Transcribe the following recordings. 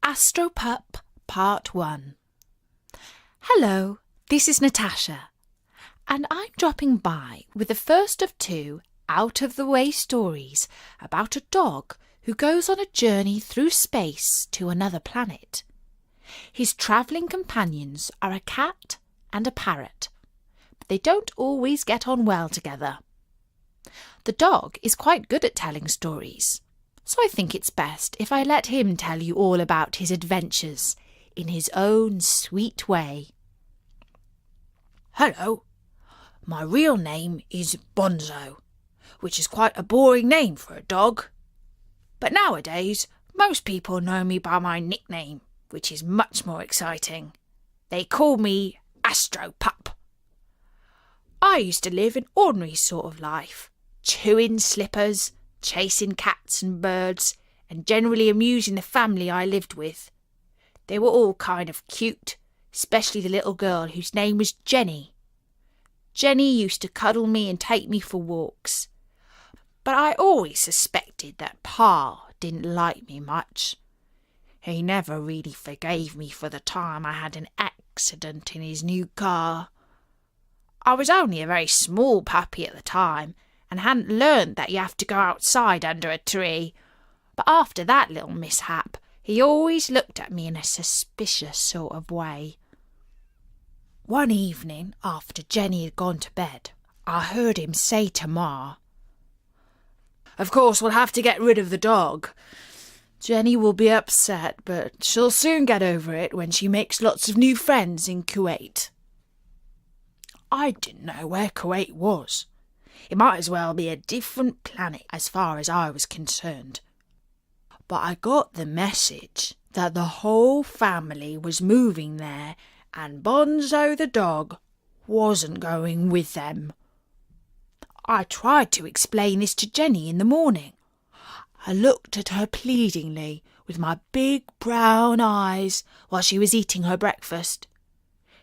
Astropup Part 1. Hello, this is Natasha, and I'm dropping by with the first of 2 out-of-the-way stories about a dog who goes on a journey through space to another planet. His travelling companions are a cat and a parrot, but they don't always get on well together. The dog is quite good at telling stories, so I think it's best if I let him tell you all about his adventures in his own sweet way. Hello, my real name is Bonzo, which is quite a boring name for a dog. But nowadays, most people know me by my nickname, which is much more exciting. They call me Astropup. I used to live an ordinary sort of life, chewing slippers, chasing cats and birds, and generally amusing the family I lived with. They were all kind of cute, especially the little girl whose name was Jenny. Jenny used to cuddle me and take me for walks. But I always suspected that Pa didn't like me much. He never really forgave me for the time I had an accident in his new car. I was only a very small puppy at the time, and hadn't learned that you have to go outside under a tree. But after that little mishap, he always looked at me in a suspicious sort of way. One evening, after Jenny had gone to bed, I heard him say to Ma, "Of course we'll have to get rid of the dog. Jenny will be upset, but she'll soon get over it when she makes lots of new friends in Kuwait." I didn't know where Kuwait was. It might as well be a different planet as far as I was concerned. But I got the message that the whole family was moving there and Bonzo the dog wasn't going with them. I tried to explain this to Jenny in the morning. I looked at her pleadingly with my big brown eyes while she was eating her breakfast.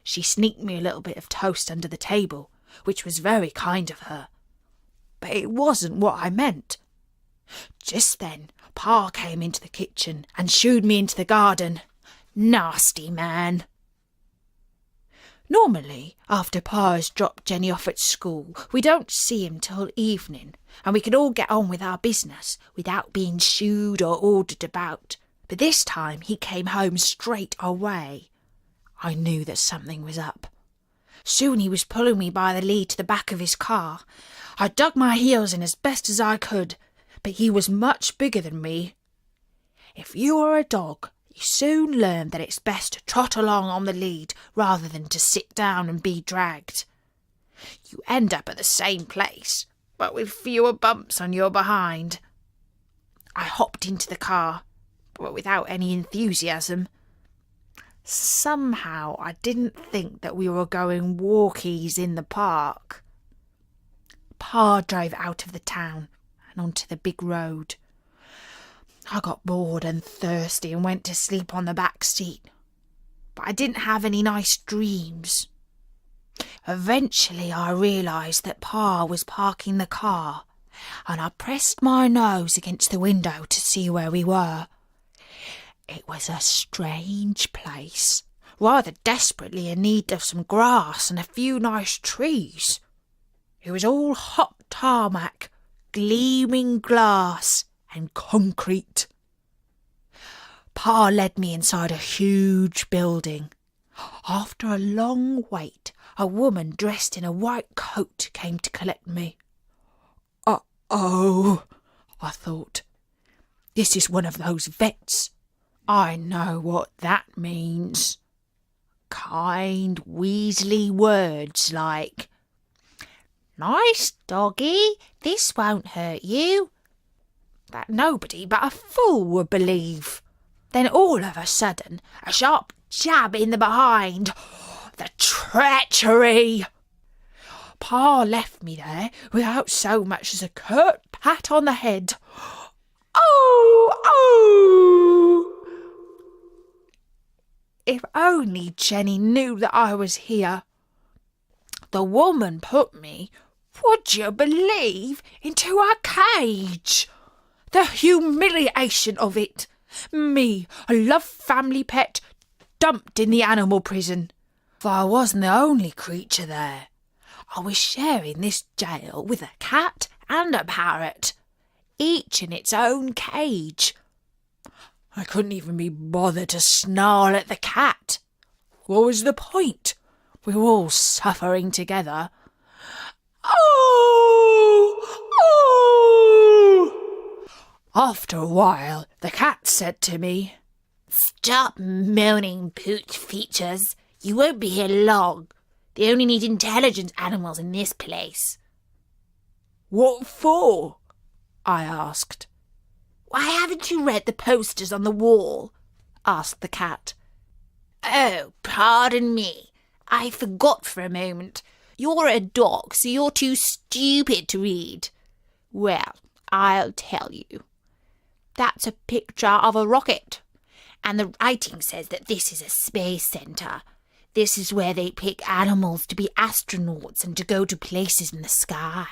She sneaked me a little bit of toast under the table, which was very kind of her. But it wasn't what I meant. Just then, Pa came into the kitchen and shooed me into the garden. Nasty man. Normally, after Pa has dropped Jenny off at school, we don't see him till evening, and we can all get on with our business without being shooed or ordered about. But this time he came home straight away. I knew that something was up. Soon he was pulling me by the lead to the back of his car. I dug my heels in as best as I could, but he was much bigger than me. If you are a dog, you soon learn that it's best to trot along on the lead rather than to sit down and be dragged. You end up at the same place, but with fewer bumps on your behind. I hopped into the car, but without any enthusiasm. Somehow I didn't think that we were going walkies in the park. Pa drove out of the town and onto the big road. I got bored and thirsty and went to sleep on the back seat. But I didn't have any nice dreams. Eventually I realised that Pa was parking the car, and I pressed my nose against the window to see where we were. It was a strange place, rather desperately in need of some grass and a few nice trees. It was all hot tarmac, gleaming glass and concrete. Pa led me inside a huge building. After a long wait, a woman dressed in a white coat came to collect me. Uh-oh, I thought. This is one of those vets. I know what that means. Kind, weaselly words like, "Nice doggy, this won't hurt you," that nobody but a fool would believe. Then all of a sudden, a sharp jab in the behind. The treachery! Pa left me there without so much as a curt pat on the head. Oh, oh! If only Jenny knew that I was here. The woman put me, would you believe, into a cage. The humiliation of it. Me, a loved family pet, dumped in the animal prison. For I wasn't the only creature there. I was sharing this jail with a cat and a parrot, each in its own cage. I couldn't even be bothered to snarl at the cat. What was the point? We were all suffering together. Oh! Oh! After a while, the cat said to me, "Stop moaning, Pooch Features. You won't be here long. They only need intelligent animals in this place." "What for?" I asked. "Why haven't you read the posters on the wall?" asked the cat. "Oh, pardon me. I forgot for a moment. You're a dog, so you're too stupid to read. Well, I'll tell you. That's a picture of a rocket, and the writing says that this is a space centre. This is where they pick animals to be astronauts and to go to places in the sky.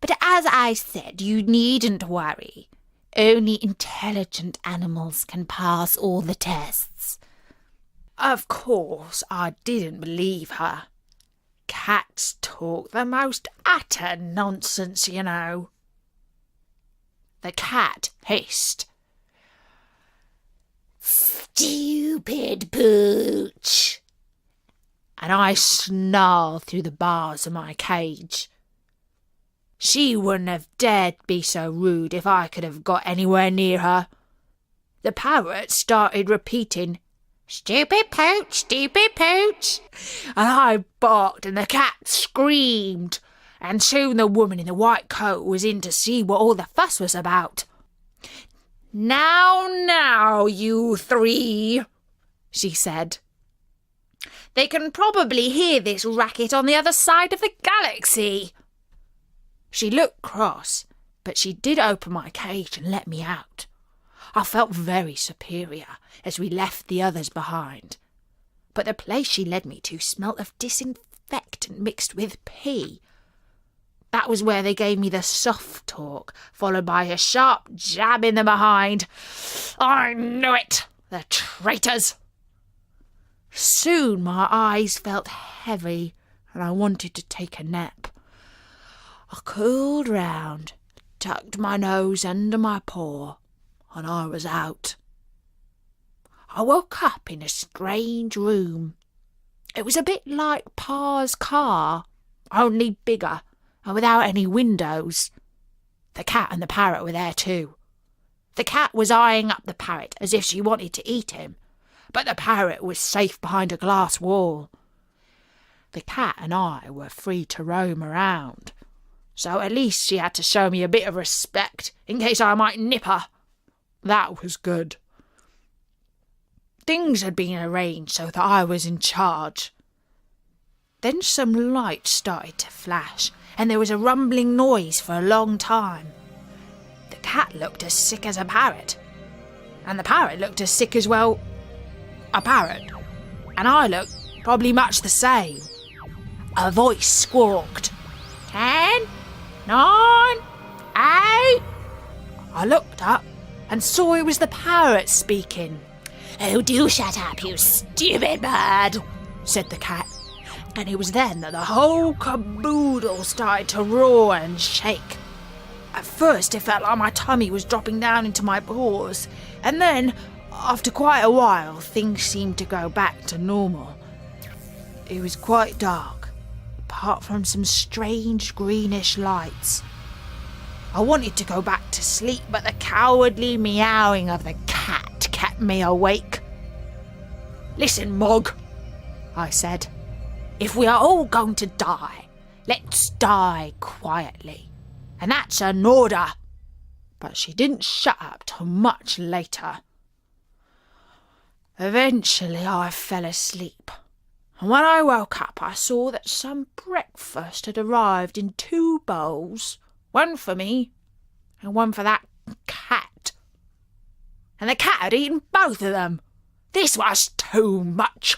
But as I said, you needn't worry. Only intelligent animals can pass all the tests." Of course, I didn't believe her. Cats talk the most utter nonsense, you know. The cat hissed, "Stupid Pooch!" and I snarled through the bars of my cage. She wouldn't have dared be so rude if I could have got anywhere near her. The parrot started repeating, "Stupid Pooch, stupid Pooch," and I barked and the cat screamed, and soon the woman in the white coat was in to see what all the fuss was about. Now, you three," she said. "They can probably hear this racket on the other side of the galaxy." She looked cross, but she did open my cage and let me out. I felt very superior as we left the others behind. But the place she led me to smelt of disinfectant mixed with pee. That was where they gave me the soft talk, followed by a sharp jab in the behind. I knew it! The traitors! Soon my eyes felt heavy and I wanted to take a nap. I cooled round, tucked my nose under my paw, and I was out. I woke up in a strange room. It was a bit like Pa's car, only bigger and without any windows. The cat and the parrot were there too. The cat was eyeing up the parrot as if she wanted to eat him, but the parrot was safe behind a glass wall. The cat and I were free to roam around, so at least she had to show me a bit of respect in case I might nip her. That was good. Things had been arranged so that I was in charge. Then some lights started to flash, and there was a rumbling noise for a long time. The cat looked as sick as a parrot, and the parrot looked as sick as, well, a parrot, and I looked probably much the same. A voice squawked, 10, 9, 8. I looked up and saw it was the parrot speaking. "Oh, do shut up, you stupid bird," said the cat. And it was then that the whole caboodle started to roar and shake. At first it felt like my tummy was dropping down into my paws, and then, after quite a while, things seemed to go back to normal. It was quite dark, apart from some strange greenish lights. I wanted to go back to sleep, but the cowardly meowing of the cat kept me awake. "Listen, Mog," I said. "If we are all going to die, let's die quietly. And that's an order." But she didn't shut up till much later. Eventually I fell asleep, and when I woke up I saw that some breakfast had arrived in 2 bowls, one for me and one for that cat. And the cat had eaten both of them. This was too much.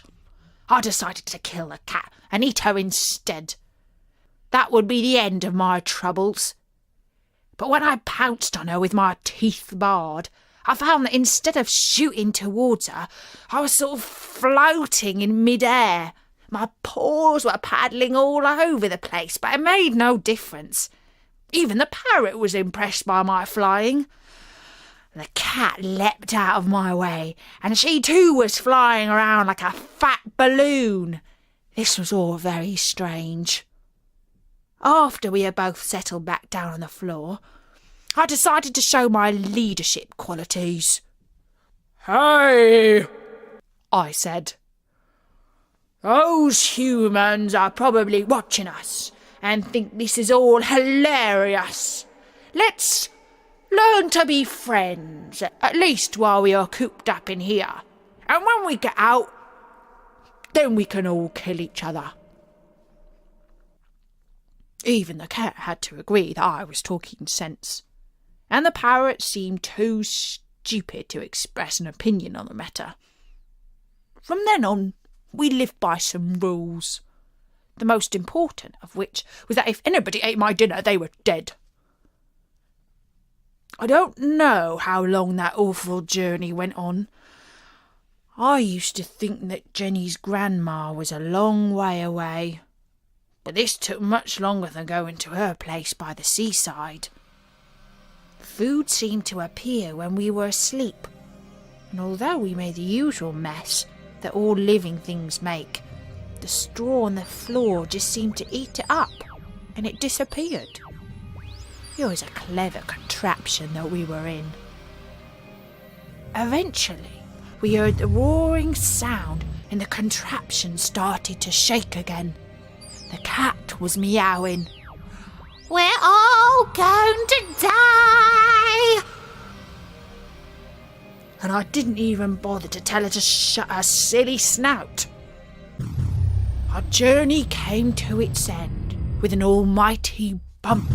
I decided to kill the cat and eat her instead. That would be the end of my troubles. But when I pounced on her with my teeth bared, I found that instead of shooting towards her, I was sort of floating in mid-air. My paws were paddling all over the place, but it made no difference. Even the parrot was impressed by my flying. The cat leapt out of my way, and she too was flying around like a fat balloon. This was all very strange. After we had both settled back down on the floor, I decided to show my leadership qualities. "Hey," I said. "Those humans are probably watching us and think this is all hilarious. Let's learn to be friends, at least while we are cooped up in here. And when we get out, then we can all kill each other." Even the cat had to agree that I was talking sense, and the parrot seemed too stupid to express an opinion on the matter. From then on, we lived by some rules, the most important of which was that if anybody ate my dinner, they were dead. I don't know how long that awful journey went on. I used to think that Jenny's grandma was a long way away, but this took much longer than going to her place by the seaside. Food seemed to appear when we were asleep, and although we made the usual mess that all living things make, the straw on the floor just seemed to eat it up, and it disappeared. It was a clever contraption that we were in. Eventually, we heard the roaring sound, and the contraption started to shake again. The cat was meowing. "We're all going to die!" And I didn't even bother to tell her to shut her silly snout. Our journey came to its end with an almighty bump,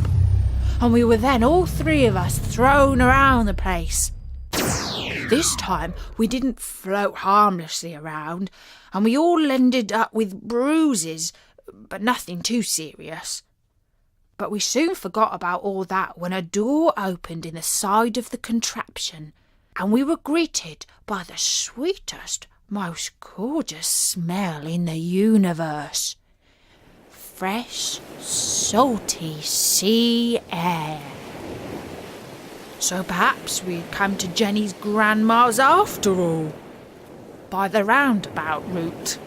and we were then all three of us thrown around the place. This time we didn't float harmlessly around, and we all ended up with bruises, but nothing too serious. But we soon forgot about all that when a door opened in the side of the contraption, and we were greeted by the sweetest, most gorgeous smell in the universe. Fresh, salty sea air. So perhaps we had come to Jenny's grandma's after all, by the roundabout route.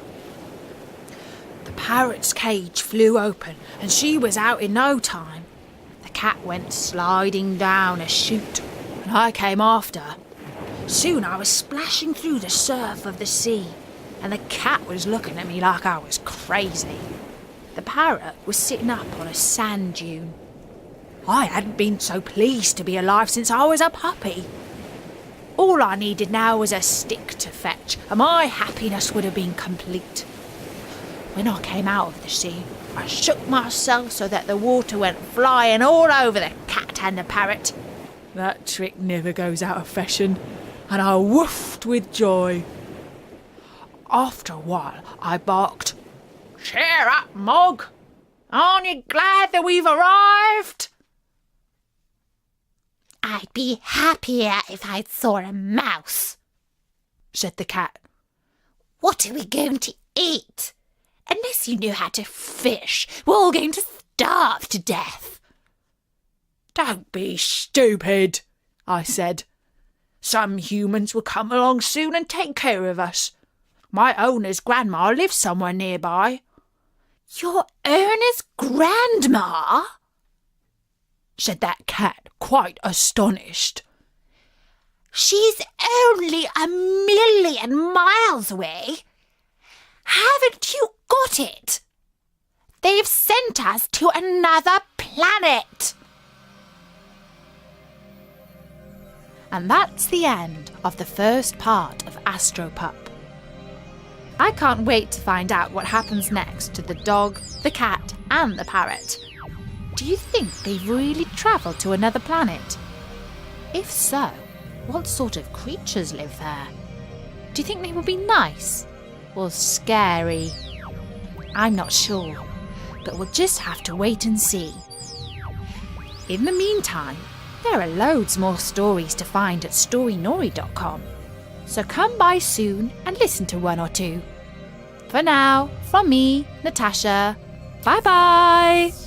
The parrot's cage flew open, and she was out in no time. The cat went sliding down a chute, and I came after. Soon I was splashing through the surf of the sea, and the cat was looking at me like I was crazy. The parrot was sitting up on a sand dune. I hadn't been so pleased to be alive since I was a puppy. All I needed now was a stick to fetch, and my happiness would have been complete. When I came out of the sea, I shook myself so that the water went flying all over the cat and the parrot. That trick never goes out of fashion, and I woofed with joy. After a while, I barked, "Cheer up, Mog! Aren't you glad that we've arrived?" "I'd be happier if I saw a mouse," said the cat. "What are we going to eat? Unless you knew how to fish, we're all going to starve to death." "Don't be stupid," I said. "Some humans will come along soon and take care of us. My owner's grandma lives somewhere nearby." "Your owner's grandma?" said that cat, quite astonished. "She's only 1,000,000 miles away. Haven't you got it? They've sent us to another planet." And that's the end of the first part of Astropup. I can't wait to find out what happens next to the dog, the cat, and the parrot. Do you think they've really travelled to another planet? If so, what sort of creatures live there? Do you think they will be nice or scary? I'm not sure, but we'll just have to wait and see. In the meantime, There are loads more stories to find at storynori.com, so come by soon and listen to one or two. For now, from me, Natasha, bye-bye!